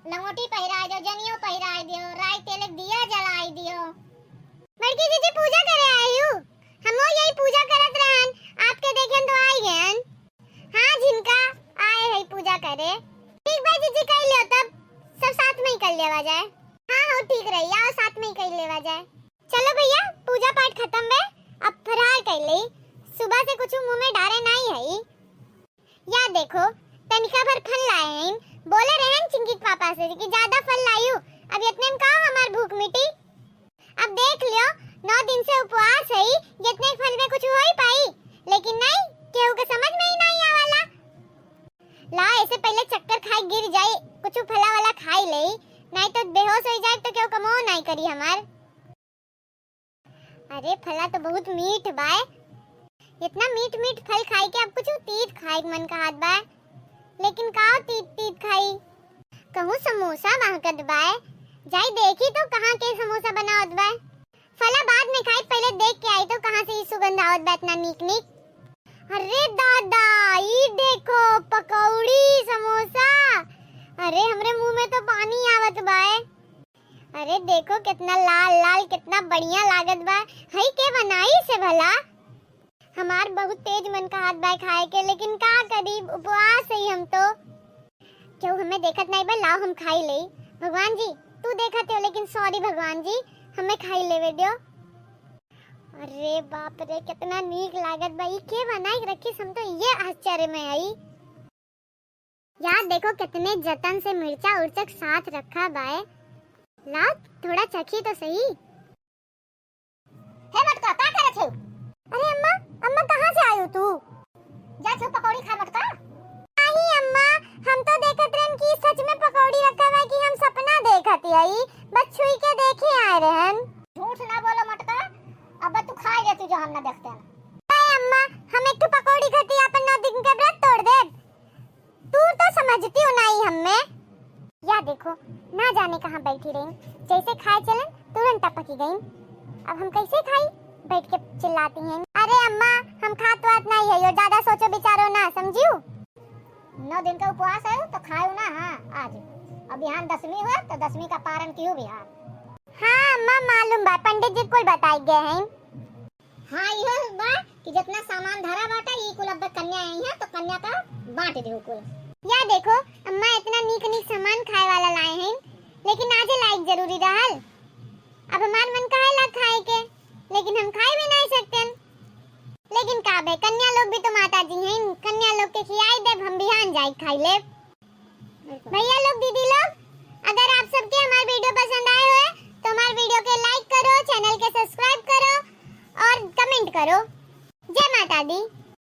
लंगोटी पहराई दियो, जनियो पहराई दियो, राई तेल दिया जलाई दियो। बड़की दीदी पूजा करे आई हूँ। हमो यही पूजा करत रहन, आपके देखें तो आई गयन। हाँ जिनका आए है पूजा करे। ठीक भाई जीजी कर लियो, तब सब साथ में ही कर लेवा जाए। हाँ हो ठीक रही, आओ साथ में ही कर लेवा जाए। चलो भैया पूजा पाठ खत्म है, अब फरार कर ले। सुबह से कुछ मुंह में डारे नहीं है। या देखो तनिका भर फल लाए हैं, बोले रहन चिंकी पापा से कि ज्यादा फल लायू, अब इतने में कहाँ हमार भूख मिटी। अब देख लियो 9 दिन से उपवास है, जितने फल में कुछ हो ही पाई, लेकिन नहीं केहू के समझ में ही नहीं आवाला। ला ऐसे पहले चक्कर खाई गिर जाए, कुछ फला वाला खाई ले, नहीं तो बेहोश हो जाए तो केहू कमो नहीं करी हमार। अरे फला तो बहुत मीठ बाय, इतना मीठ मीठ फल खाई के अब कुछ तीत खाई मन का हाथ बाय, लेकिन का तीत तीत खाई। कहूँ समोसा महकत बाय, जाई देखी तो कहाँ के समोसा बनावत बाय। फला बाद में खाई, पहले देख के आई तो कहाँ से ये सुगंध आवत बाय इतना नीक नीक। अरे दादा ये देखो पकौड़ी समोसा, अरे हमरे मुंह में तो पानी आवत बाय। अरे देखो कितना लाल लाल, कितना बढ़िया लागत बा। हई के बनाई से भला, हमार बहुत तेज मन का हाथ बाय खाए के, लेकिन का करी उपवास है हम तो। क्यों हमें देखत नहीं बा, लाओ हम खाई ले। भगवान जी तू देखत हो, लेकिन सॉरी भगवान जी हमें खाई लेवे दियो। अरे बाप रे कितना नीक लागत बा, ई के बनाई रखी, हम तो ये आश्चर्य में आई। यार देखो कितने जतन से मिर्चा उर्चक साथ रखा बाय, ला थोड़ा चखी तो सही। हे मटका का करत है? अरे अम्मा, अम्मा कहाँ से आई हो तू? जा तू पकौड़ी खा मटका। नहीं अम्मा, हम तो देखत रहन कि सच में पकौड़ी रखा है कि हम सपना देखत आई, बस छुई के देखे आए रहन। झूठ ना बोलो मटका, अब तू खा जा तू जो हम ना देखते हैं। नहीं अम्मा, हम एक तो पकौड़ी खाती अपन 9 दिन का व्रत तोड़ दे। तू तो समझती हो नहीं हमें। या देखो ना जाने कहाँ बैठी रही, जैसे खाए चलन तुरंत टपकी गई। अब हम कैसे खाई, बैठ के चिल्लाती हैं। अरे अम्मा हम खात वात नहीं है, यो ज्यादा सोचो विचारो ना, समझियो। 9 दिन का उपवास है तो खाओ ना। हाँ आज अब बिहान 10वीं हुआ तो 10वीं का पारण कियो बिहान। हाँ अम्मा मालूम बा, पंडित जी कुल बताई गए हैं। हाँ यह बा कि जितना सामान धरा बाटा ये कुल अब कन्या आई है तो कन्या का बांट दो कुल। या देखो अम्मा इतना नीक नीक सामान खाए वाला लाए हैं, लेकिन आज लाइक जरूरी रहल। अब हमार मन का है ला खाए के, लेकिन हम खाए भी नहीं सकते। लेकिन का बे कन्या लोग भी तो माता जी हैं, कन्या लोग के खिलाई दे, हम बिहान जाए खाई ले। भैया लोग दीदी लोग, अगर आप सबके हमारे वीडियो पसंद आए हो तो हमारे वीडियो के लाइक करो, चैनल के सब्सक्राइब करो और कमेंट करो। जय माता दी।